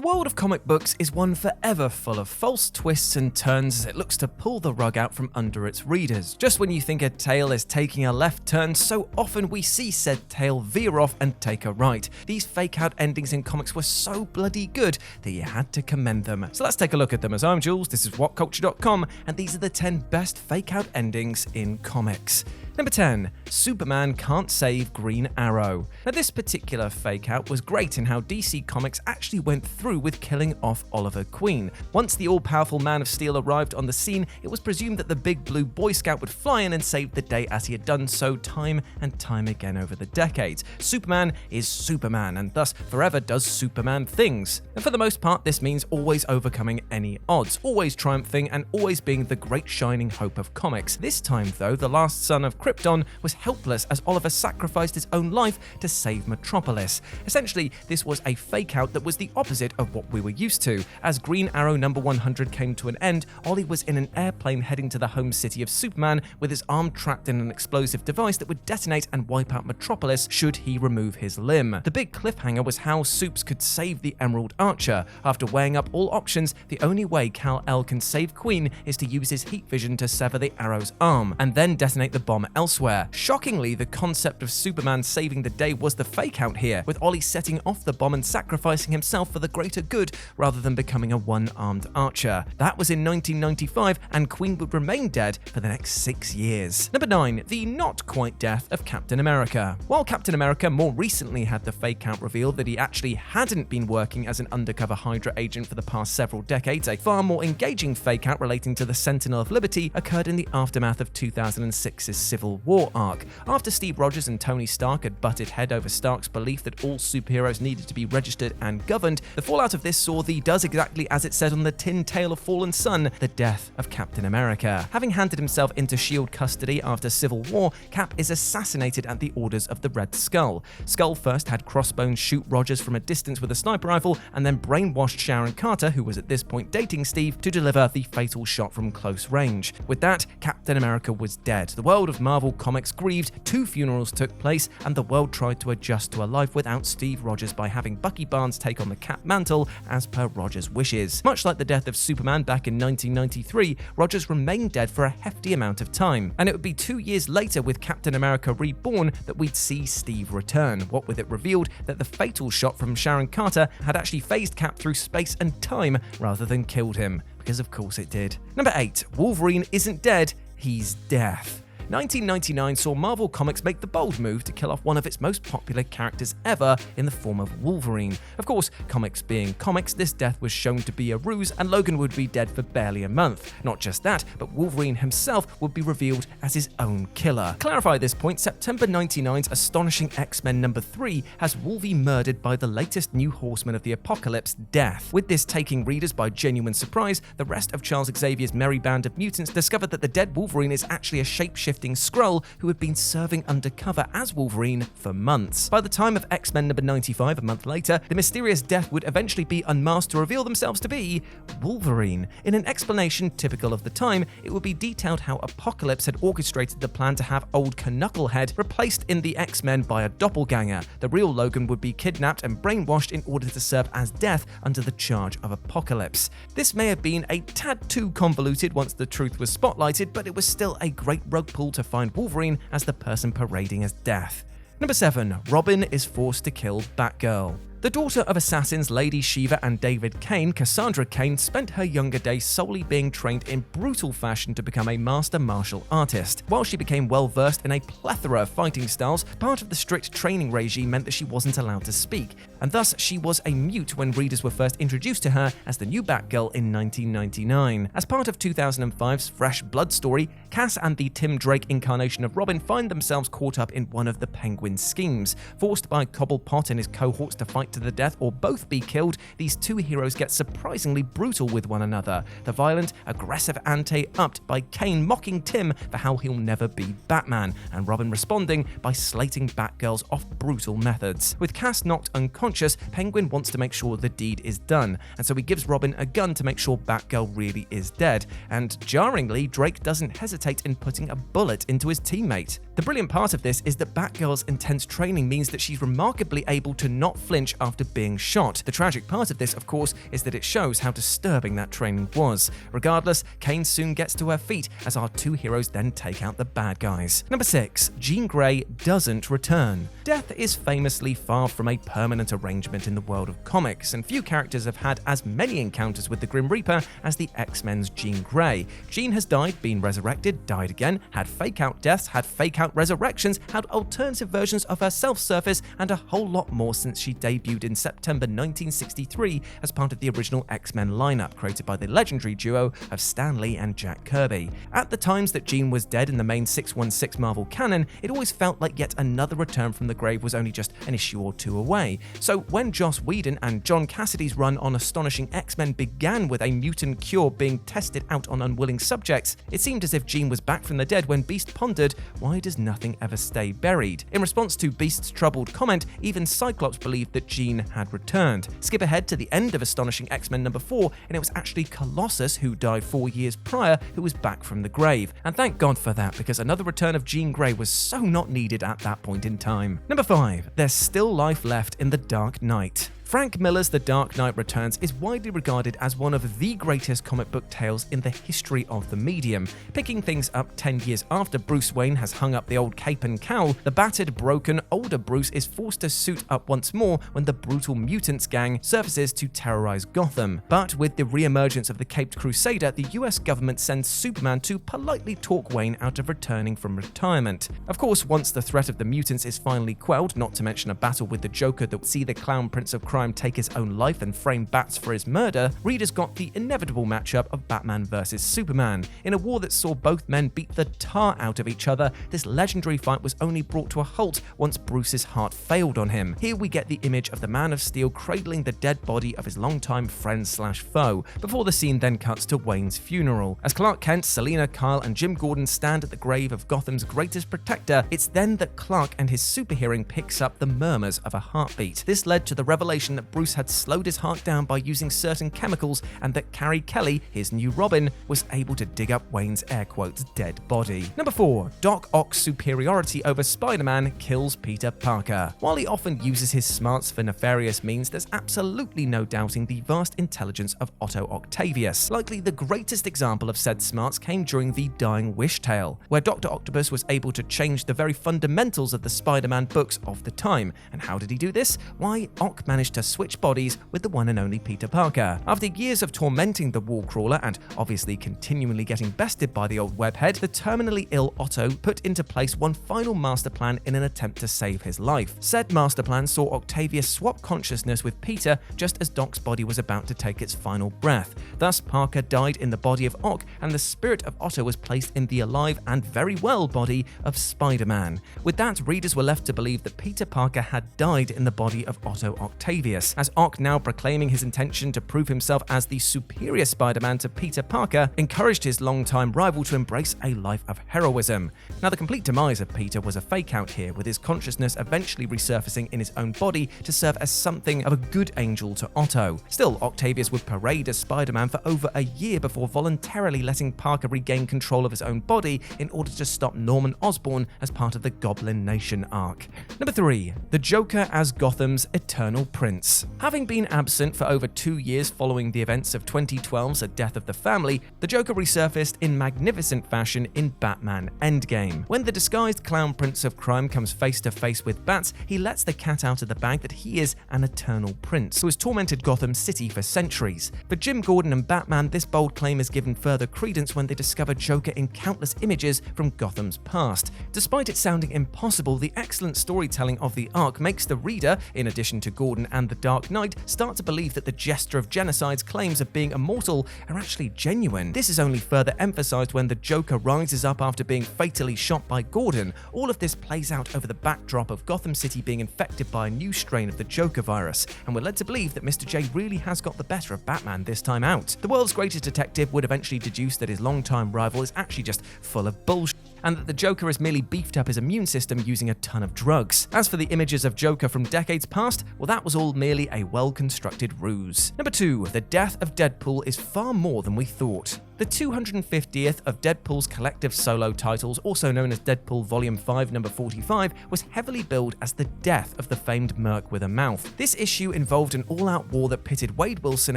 The world of comic books is one forever full of false twists and turns as it looks to pull the rug out from under its readers. Just when you think a tale is taking a left turn, so often we see said tale veer off and take a right. These fake-out endings in comics were so bloody good that you had to commend them. So let's take a look at them. As I'm Jules, this is WhatCulture.com, and these are the 10 best fake-out endings in comics. Number 10. Superman can't save Green Arrow. Now this particular fake-out was great in how DC Comics actually went through with killing off Oliver Queen. Once the all-powerful Man of Steel arrived on the scene, it was presumed that the big blue Boy Scout would fly in and save the day, as he had done so time and time again over the decades. Superman is Superman and thus forever does Superman things. And for the most part this means always overcoming any odds, always triumphing and always being the great shining hope of comics. This time though, the last son of Krypton was helpless as Oliver sacrificed his own life to save Metropolis. Essentially, this was a fake-out that was the opposite of what we were used to. As Green Arrow number 100 came to an end, Ollie was in an airplane heading to the home city of Superman with his arm trapped in an explosive device that would detonate and wipe out Metropolis should he remove his limb. The big cliffhanger was how Supes could save the Emerald Archer. After weighing up all options, the only way Kal-El can save Queen is to use his heat vision to sever the Arrow's arm, and then detonate the bomb elsewhere. Shockingly, the concept of Superman saving the day was the fake-out here, with Ollie setting off the bomb and sacrificing himself for the greater good rather than becoming a one-armed archer. That was in 1995, and Queen would remain dead for the next 6 years. Number 9. The not-quite death of Captain America. While Captain America more recently had the fake-out reveal that he actually hadn't been working as an undercover Hydra agent for the past several decades, a far more engaging fake-out relating to the Sentinel of Liberty occurred in the aftermath of 2006's Civil War arc. After Steve Rogers and Tony Stark had butted head over Stark's belief that all superheroes needed to be registered and governed, the fallout of this saw the does exactly as it said on the tin tail of Fallen Sun, the death of Captain America. Having handed himself into S.H.I.E.L.D. custody after Civil War, Cap is assassinated at the orders of the Red Skull. Skull first had Crossbones shoot Rogers from a distance with a sniper rifle, and then brainwashed Sharon Carter, who was at this point dating Steve, to deliver the fatal shot from close range. With that, Captain America was dead. The world of Marvel Comics grieved, 2 funerals took place, and the world tried to adjust to a life without Steve Rogers by having Bucky Barnes take on the Cap mantle as per Rogers' wishes. Much like the death of Superman back in 1993, Rogers remained dead for a hefty amount of time, and it would be 2 years later with Captain America Reborn that we'd see Steve return, what with it revealed that the fatal shot from Sharon Carter had actually phased Cap through space and time rather than killed him, because of course it did. Number 8. Wolverine isn't dead, he's death. 1999 saw Marvel Comics make the bold move to kill off one of its most popular characters ever in the form of Wolverine. Of course, comics being comics, this death was shown to be a ruse and Logan would be dead for barely a month. Not just that, but Wolverine himself would be revealed as his own killer. To clarify this point, September 99's astonishing X-Men number 3 has Wolvie murdered by the latest new horseman of the apocalypse, Death. With this taking readers by genuine surprise, the rest of Charles Xavier's merry band of mutants discovered that the dead Wolverine is actually a shape-shifting Skrull who had been serving undercover as Wolverine for months. By the time of X-Men number 95, a month later, the mysterious Death would eventually be unmasked to reveal themselves to be Wolverine. In an explanation typical of the time, it would be detailed how Apocalypse had orchestrated the plan to have old Knucklehead replaced in the X-Men by a doppelganger. The real Logan would be kidnapped and brainwashed in order to serve as Death under the charge of Apocalypse. This may have been a tad too convoluted once the truth was spotlighted, but it was still a great rug pull to find Wolverine as the person parading as Death. Number 7. Robin is forced to kill Batgirl. The daughter of assassins Lady Shiva and David Kane, Cassandra Kane, spent her younger days solely being trained in brutal fashion to become a master martial artist. While she became well versed in a plethora of fighting styles, part of the strict training regime meant that she wasn't allowed to speak, and thus she was a mute when readers were first introduced to her as the new Batgirl in 1999. As part of 2005's Fresh Blood story, Cass and the Tim Drake incarnation of Robin find themselves caught up in one of the Penguin's schemes. Forced by Cobblepot and his cohorts to fight to the death or both be killed, these two heroes get surprisingly brutal with one another. The violent, aggressive ante upped by Kane mocking Tim for how he'll never be Batman, and Robin responding by slating Batgirl's off-brutal methods. With Cass knocked unconscious, Penguin wants to make sure the deed is done, and so he gives Robin a gun to make sure Batgirl really is dead, and jarringly, Drake doesn't hesitate in putting a bullet into his teammate. The brilliant part of this is that Batgirl's intense training means that she's remarkably able to not flinch after being shot. The tragic part of this, of course, is that it shows how disturbing that training was. Regardless, Kane soon gets to her feet as our two heroes then take out the bad guys. Number 6. Jean Grey doesn't return. Death is famously far from a permanent arrangement in the world of comics, and few characters have had as many encounters with the Grim Reaper as the X-Men's Jean Grey. Jean has died, been resurrected, died again, had fake-out deaths, had fake-out resurrections, had alternative versions of herself surface, and a whole lot more since she debuted in September 1963 as part of the original X-Men lineup created by the legendary duo of Stan Lee and Jack Kirby. At the times that Jean was dead in the main 616 Marvel canon, it always felt like yet another return from the grave was only just an issue or two away. So when Joss Whedon and John Cassidy's run on Astonishing X-Men began with a mutant cure being tested out on unwilling subjects, it seemed as if Jean was back from the dead when Beast pondered, why does nothing ever stay buried? In response to Beast's troubled comment, even Cyclops believed that Jean had returned. Skip ahead to the end of Astonishing X-Men number 4, and it was actually Colossus, who died 4 years prior, who was back from the grave. And thank God for that, because another return of Jean Grey was so not needed at that point in time. Number 5. There's still life left in the Dark Knight. Frank Miller's The Dark Knight Returns is widely regarded as one of the greatest comic book tales in the history of the medium. Picking things up 10 years after Bruce Wayne has hung up the old cape and cowl, the battered, broken, older Bruce is forced to suit up once more when the brutal mutants gang surfaces to terrorize Gotham. But with the re-emergence of the Caped Crusader, the US government sends Superman to politely talk Wayne out of returning from retirement. Of course, once the threat of the mutants is finally quelled, not to mention a battle with the Joker that would see the Clown Prince of Crime take his own life and frame Bats for his murder, readers got the inevitable matchup of Batman vs Superman. In a war that saw both men beat the tar out of each other, this legendary fight was only brought to a halt once Bruce's heart failed on him. Here we get the image of the Man of Steel cradling the dead body of his longtime friend/foe, before the scene then cuts to Wayne's funeral. As Clark Kent, Selina Kyle, and Jim Gordon stand at the grave of Gotham's greatest protector, it's then that Clark and his super hearing picks up the murmurs of a heartbeat. This led to the revelation that Bruce had slowed his heart down by using certain chemicals, and that Carrie Kelly, his new Robin, was able to dig up Wayne's air quotes dead body. Number 4. Doc Ock's superiority over Spider-Man kills Peter Parker. While he often uses his smarts for nefarious means, there's absolutely no doubting the vast intelligence of Otto Octavius. Likely the greatest example of said smarts came during the Dying Wish tale, where Dr. Octopus was able to change the very fundamentals of the Spider-Man books of the time. And how did he do this? Why, Ock managed to switch bodies with the one and only Peter Parker. After years of tormenting the Wallcrawler and obviously continually getting bested by the old webhead, the terminally ill Otto put into place one final master plan in an attempt to save his life. Said master plan saw Octavius swap consciousness with Peter just as Doc's body was about to take its final breath. Thus, Parker died in the body of Ock, and the spirit of Otto was placed in the alive and very well body of Spider-Man. With that, readers were left to believe that Peter Parker had died in the body of Otto Octavius, as Ock, now proclaiming his intention to prove himself as the superior Spider-Man to Peter Parker, encouraged his longtime rival to embrace a life of heroism. Now, the complete demise of Peter was a fake out here, with his consciousness eventually resurfacing in his own body to serve as something of a good angel to Otto. Still, Octavius would parade as Spider-Man for over a year before voluntarily letting Parker regain control of his own body in order to stop Norman Osborn as part of the Goblin Nation arc. Number 3. The Joker as Gotham's Eternal Prince. Having been absent for over 2 years following the events of 2012's A Death of the Family, the Joker resurfaced in magnificent fashion in Batman Endgame. When the disguised Clown Prince of Crime comes face to face with Bats, he lets the cat out of the bag that he is an eternal prince who has tormented Gotham City for centuries. For Jim Gordon and Batman, this bold claim is given further credence when they discover Joker in countless images from Gotham's past. Despite it sounding impossible, the excellent storytelling of the arc makes the reader, in addition to Gordon and the Dark Knight, start to believe that the Jester of Genocide's claims of being immortal are actually genuine. This is only further emphasized when the Joker rises up after being fatally shot by Gordon. All of this plays out over the backdrop of Gotham City being infected by a new strain of the Joker virus, and we're led to believe that Mr. J really has got the better of Batman this time out. The world's greatest detective would eventually deduce that his longtime rival is actually just full of bullshit, and that the Joker has merely beefed up his immune system using a ton of drugs. As for the images of Joker from decades past, well, that was all merely a well-constructed ruse. Number 2. The death of Deadpool is far more than we thought. The 250th of Deadpool's collective solo titles, also known as Deadpool Volume 5 number 45, was heavily billed as the death of the famed Merc with a Mouth. This issue involved an all-out war that pitted Wade Wilson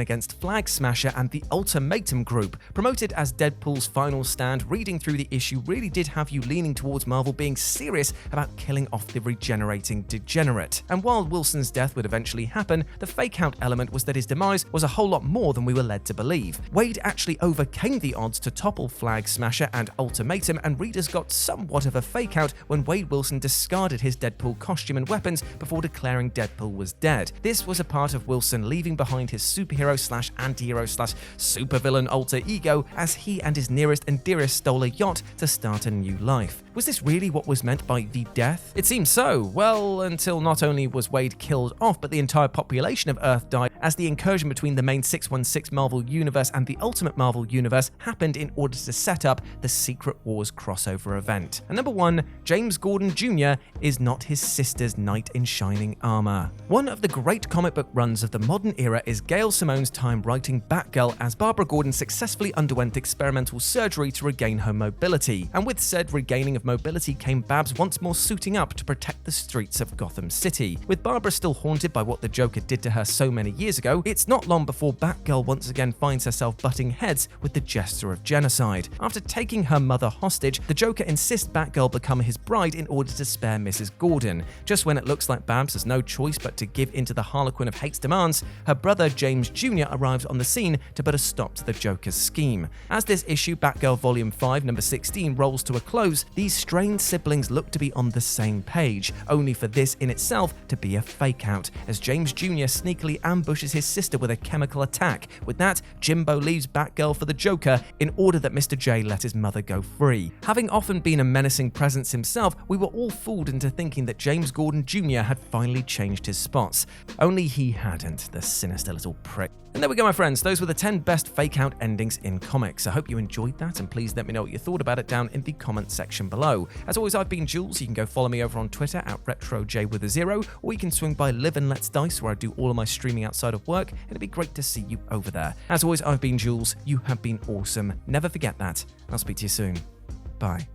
against Flag Smasher and the Ultimatum Group. Promoted as Deadpool's final stand, reading through the issue really did have you leaning towards Marvel being serious about killing off the regenerating degenerate. And while Wilson's death would eventually happen, the fake-out element was that his demise was a whole lot more than we were led to believe. Wade actually overcame the odds to topple Flag Smasher and Ultimatum, and readers got somewhat of a fake-out when Wade Wilson discarded his Deadpool costume and weapons before declaring Deadpool was dead. This was a part of Wilson leaving behind his superhero/anti-hero/supervillain alter ego as he and his nearest and dearest stole a yacht to start a new life. Was this really what was meant by the death? It seems so. Well, until not only was Wade killed off, but the entire population of Earth died as the incursion between the main 616 Marvel Universe and the Ultimate Marvel Universe happened in order to set up the Secret Wars crossover event. And number 1, James Gordon Jr. is not his sister's knight in shining armor. One of the great comic book runs of the modern era is Gail Simone's time writing Batgirl as Barbara Gordon successfully underwent experimental surgery to regain her mobility. And with said regaining of mobility came Babs once more suiting up to protect the streets of Gotham City. With Barbara still haunted by what the Joker did to her so many years ago, it's not long before Batgirl once again finds herself butting heads with the Jester of Genocide. After taking her mother hostage, the Joker insists Batgirl become his bride in order to spare Mrs. Gordon. Just when it looks like Babs has no choice but to give in to the Harlequin of Hate's demands, her brother James Jr. arrives on the scene to put a stop to the Joker's scheme. As this issue, Batgirl Volume 5 number 16, rolls to a close, these strained siblings look to be on the same page, only for this in itself to be a fake-out, as James Jr. sneakily ambushes his sister with a chemical attack. With that, Jimbo leaves Batgirl for the Joker in order that Mr. J let his mother go free. Having often been a menacing presence himself, we were all fooled into thinking that James Gordon Jr. had finally changed his spots. Only he hadn't, the sinister little prick. And there we go, my friends. Those were the 10 best fake-out endings in comics. I hope you enjoyed that, and please let me know what you thought about it down in the comment section below. As always, I've been Jules. You can go follow me over on Twitter at RetroJ, or you can swing by Live and Let's Dice, where I do all of my streaming outside of work, and it'd be great to see you over there. As always, I've been Jules. You have been awesome. Never forget that. I'll speak to you soon. Bye.